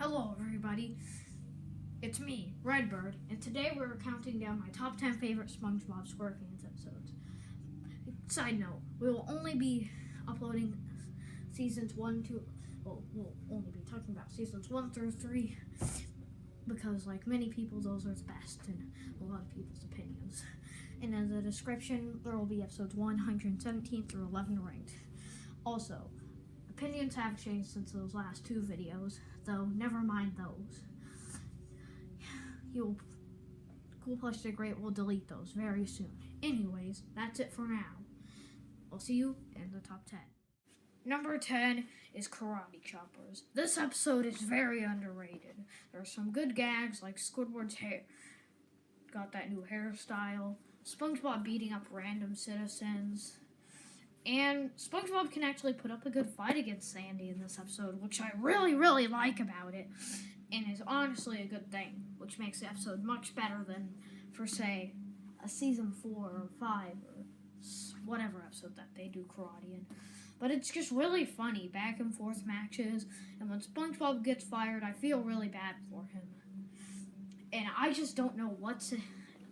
Hello everybody, it's me, Redbird, and today we're counting down my top 10 favorite Spongebob Squarepants episodes. Side note, we will only be uploading seasons 1, 2, we'll only be talking about seasons 1 through 3, because like many people, those are the best in a lot of people's opinions. And in the description, there will be episodes 117 through 11 ranked. Also, opinions have changed since those last two videos, though never mind those. Cool Plush the Great will delete those very soon. Anyways, that's it for now. I'll see you in the top 10. Number 10 is Karate Choppers. This episode is very underrated. There are some good gags like Squidward's hair. Got that new hairstyle. SpongeBob beating up random citizens. And SpongeBob can actually put up a good fight against Sandy in this episode, which I really like about it, and is honestly a good thing, which makes the episode much better than, for say, a season 4 or 5 or whatever episode that they do karate in. But it's just really funny, back and forth matches, and when SpongeBob gets fired, I feel really bad for him. And I just don't know what's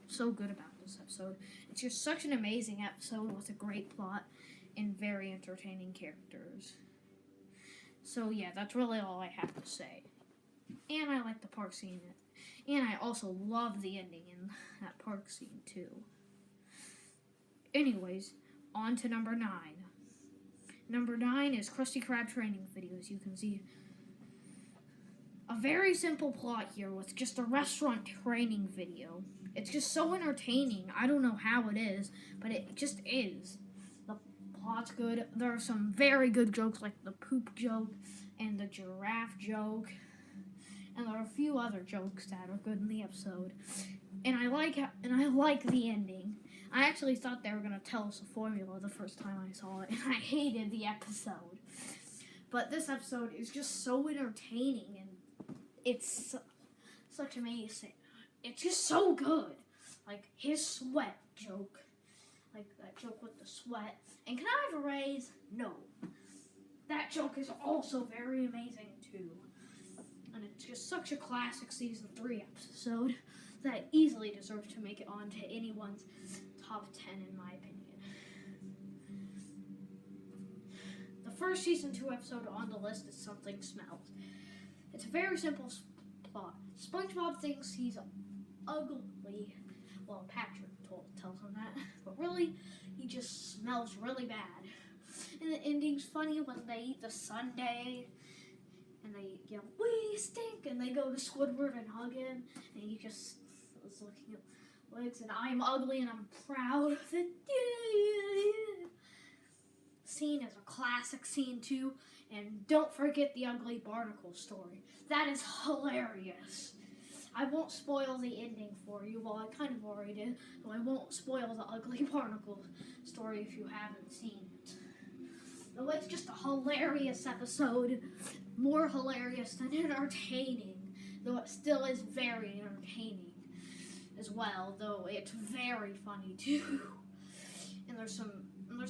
so good about this episode. It's just such an amazing episode with a great plot and very entertaining characters. So yeah, that's really all I have to say. And I like the park scene. And I also love the ending in that park scene too. Anyways, on to number 9. Number 9 is Krusty Krab training videos. You can see a very simple plot here with just a restaurant training video. It's just so entertaining. I don't know how it is, but it just is. The plot's good. There are some very good jokes like the poop joke and the giraffe joke. And there are a few other jokes that are good in the episode. And I like the ending. I actually thought they were going to tell us a formula the first time I saw it, and I hated the episode. But this episode is just so entertaining, and it's such amazing. It's just so good. Like his sweat joke. Like that joke with the sweat. And can I have a raise? No. That joke is also very amazing too. And it's just such a classic season 3 episode that easily deserves to make it onto anyone's top 10 in my opinion. The first season 2 episode on the list is Something Smells. It's a very simple plot. SpongeBob thinks he's ugly. Well, Patrick tells him that. But really, he just smells really bad. And the ending's funny when they eat the sundae. And they yell, "We stink!" And they go to Squidward and hug him. And he just is looking at legs. And I'm ugly and I'm proud of it. Scene is a classic scene too. And don't forget the ugly barnacle story. That is hilarious. I won't spoil the ending for you. Well, I kind of already did. But I won't spoil the ugly barnacle story if you haven't seen it. Though it's just a hilarious episode. More hilarious than entertaining. Though it still is very entertaining as well. Though it's very funny too. And there's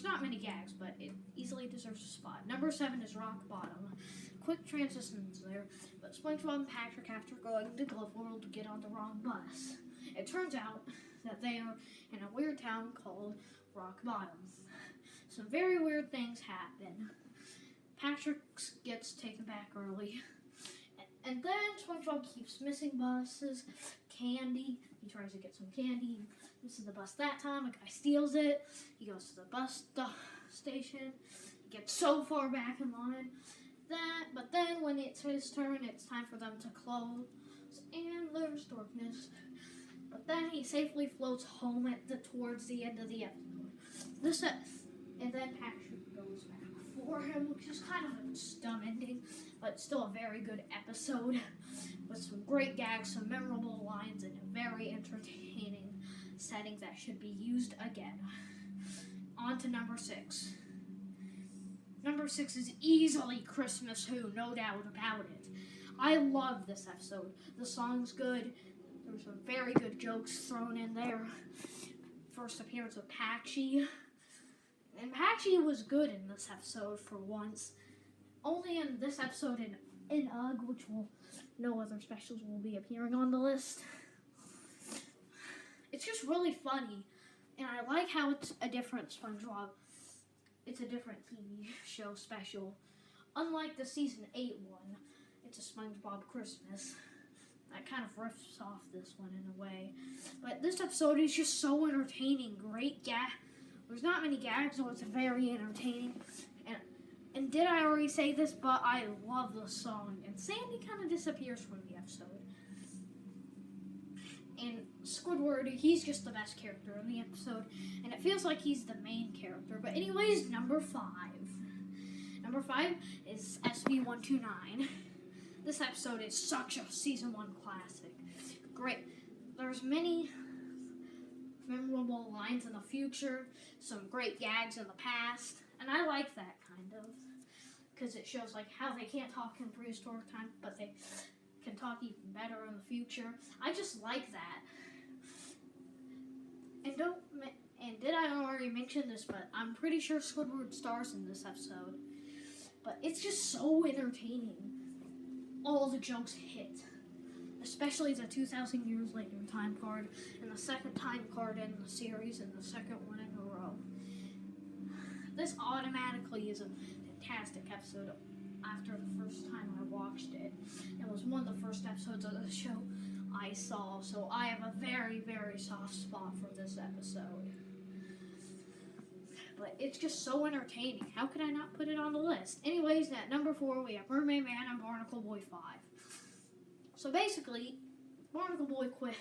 not many gags, but it easily deserves a spot. Number 7 is Rock Bottom. Quick transitions there, but SpongeBob and Patrick, after going to Glove World, get on the wrong bus. It turns out that they are in a weird town called Rock Bottom. Some very weird things happen. Patrick gets taken back early. And then SpongeBob keeps missing buses. Candy. He tries to get some candy. He misses the bus that time. A guy steals it. He goes to the bus station. He gets so far back in line. But then when it's his turn, it's time for them to close. And there's darkness. But then he safely floats home towards the end of the episode. And then Patrick goes back for him, which is kind of a dumb ending, but still a very good episode with some great gags, some memorable lines, and a very entertaining setting that should be used again. On to number 6. Number 6 is easily Christmas Who, no doubt about it. I love this episode. The song's good. There's some very good jokes thrown in there. First appearance of Patchy. And Patchy was good in this episode for once. Only in this episode and and UGG, which will no other specials will be appearing on the list. It's just really funny, and I like how it's a different SpongeBob. It's a different TV show special. Unlike the season 8 one, it's a SpongeBob Christmas. That kind of riffs off this one in a way. But this episode is just so entertaining. Great gag. There's not many gags, so it's very entertaining. And did I already say this? But I love the song. And Sandy kind of disappears from the episode. And Squidward, he's just the best character in the episode. And it feels like he's the main character. But anyways, number 5. Number 5 is SB129. This episode is such a season 1 classic. Great. There's many memorable lines in the future, some great gags in the past, and I like that kind of, because it shows like how they can't talk in prehistoric time, but they can talk even better in the future. I just like that. And did I already mention this? But I'm pretty sure Squidward stars in this episode. But it's just so entertaining. All the jokes hit. Especially the 2,000 years later time card, and the second time card in the series, and the second one in a row. This automatically is a fantastic episode after the first time I watched it. It was one of the first episodes of the show I saw, so I have a very, very soft spot for this episode. But it's just so entertaining. How could I not put it on the list? Anyways, at number 4, we have Mermaid Man and Barnacle Boy 5. So basically, Barnacle Boy quits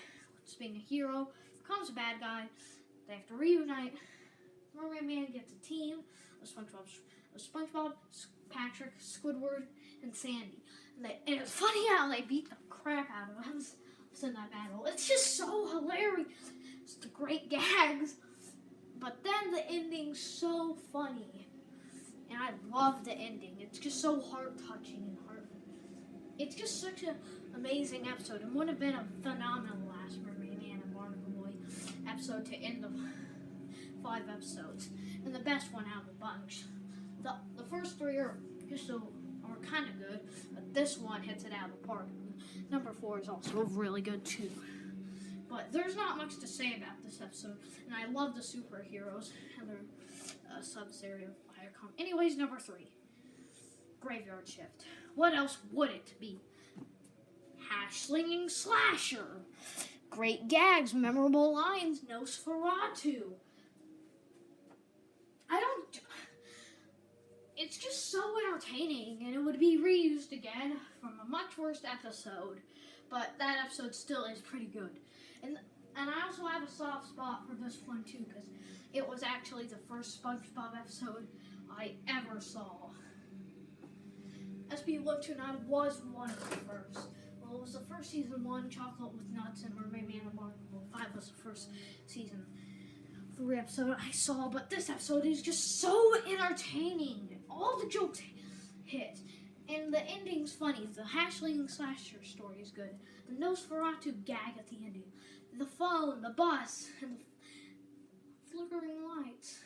being a hero, becomes a bad guy. They have to reunite. Mermaid Man gets a team of SpongeBob, Patrick, Squidward, and Sandy. And it's funny how they beat the crap out of us in that battle. It's just so hilarious. It's the great gags. But then the ending's so funny. And I love the ending. It's just so heart-touching and it's just such an amazing episode. It would have been a phenomenal last Mermaid Man and Barnacle Boy episode to end the 5 episodes. And the best one out of the bunch. The first 3 are kind of good, but this one hits it out of the park. Number 4 is also really good too. But there's not much to say about this episode, and I love the superheroes and their sub-series of Viacom. Anyways, number 3, Graveyard Shift. What else would it be? Hash-slinging slasher. Great gags, memorable lines, Nosferatu. It's just so entertaining, and it would be reused again from a much worse episode, but that episode still is pretty good. And I also have a soft spot for this one too, because it was actually the first SpongeBob episode I ever saw. SB129 was one of the first. Well, it was the first season 1, Chocolate with Nuts, and Mermaid Man and Barnacle 5 was the first season 3 episode I saw, but this episode is just so entertaining. All the jokes hit, and the ending's funny. The Hash-slinging slasher story is good. The Nosferatu gag at the ending, the phone, the bus, and the flickering lights.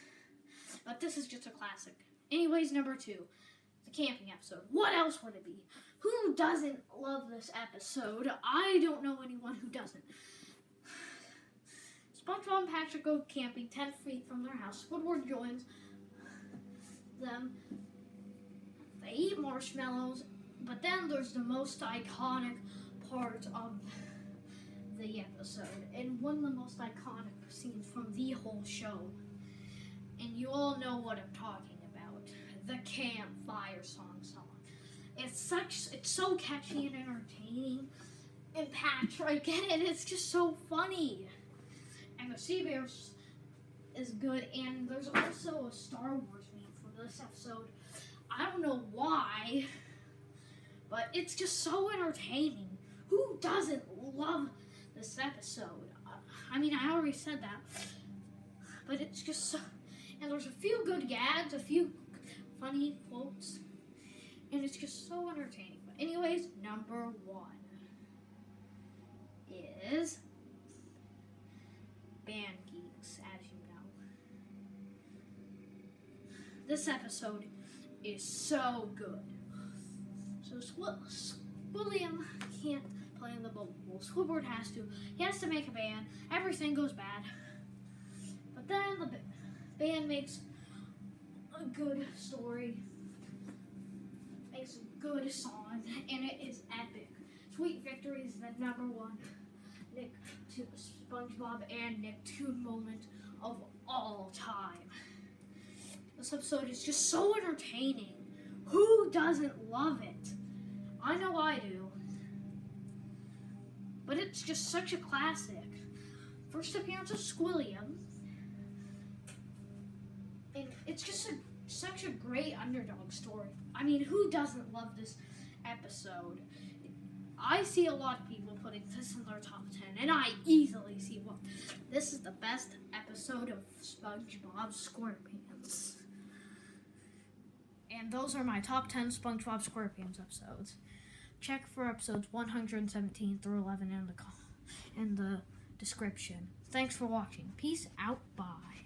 But this is just a classic. Anyways, number 2, the camping episode. What else would it be? Who doesn't love this episode? I don't know anyone who doesn't. SpongeBob and Patrick go camping 10 feet from their house. Squidward joins them. They eat marshmallows, but then there's the most iconic part of the episode, and one of the most iconic scenes from the whole show. And you all know what I'm talking about. The campfire song. It's so catchy and entertaining. And Patrick, and it's just so funny. And the Sea Bears is good, and there's also a Star Wars meme for this episode. I don't know why, but it's just so entertaining. Who doesn't love this episode? I mean, I already said that, but it's just so, and there's a few good gags, a few funny quotes, and it's just so entertaining. But anyways, number 1 is Band Geeks, as you know. This episode is so good. So So William can't play in the bubble pool. Squidward has to. He has to make a band. Everything goes bad. But then the band makes a good story. Makes a good song. And it is epic. Sweet Victory is the #1 SpongeBob and Nicktoon moment of all time. This episode is just so entertaining. Who doesn't love it? I know I do. But it's just such a classic. First appearance of Squilliam. And it's just such a great underdog story. I mean, who doesn't love this episode? I see a lot of people putting this in their top 10, and I easily see one. This is the best episode of SpongeBob SquarePants. And those are my top 10 SpongeBob SquarePants episodes. Check for episodes 117 through 11 in the description. Thanks for watching. Peace out. Bye.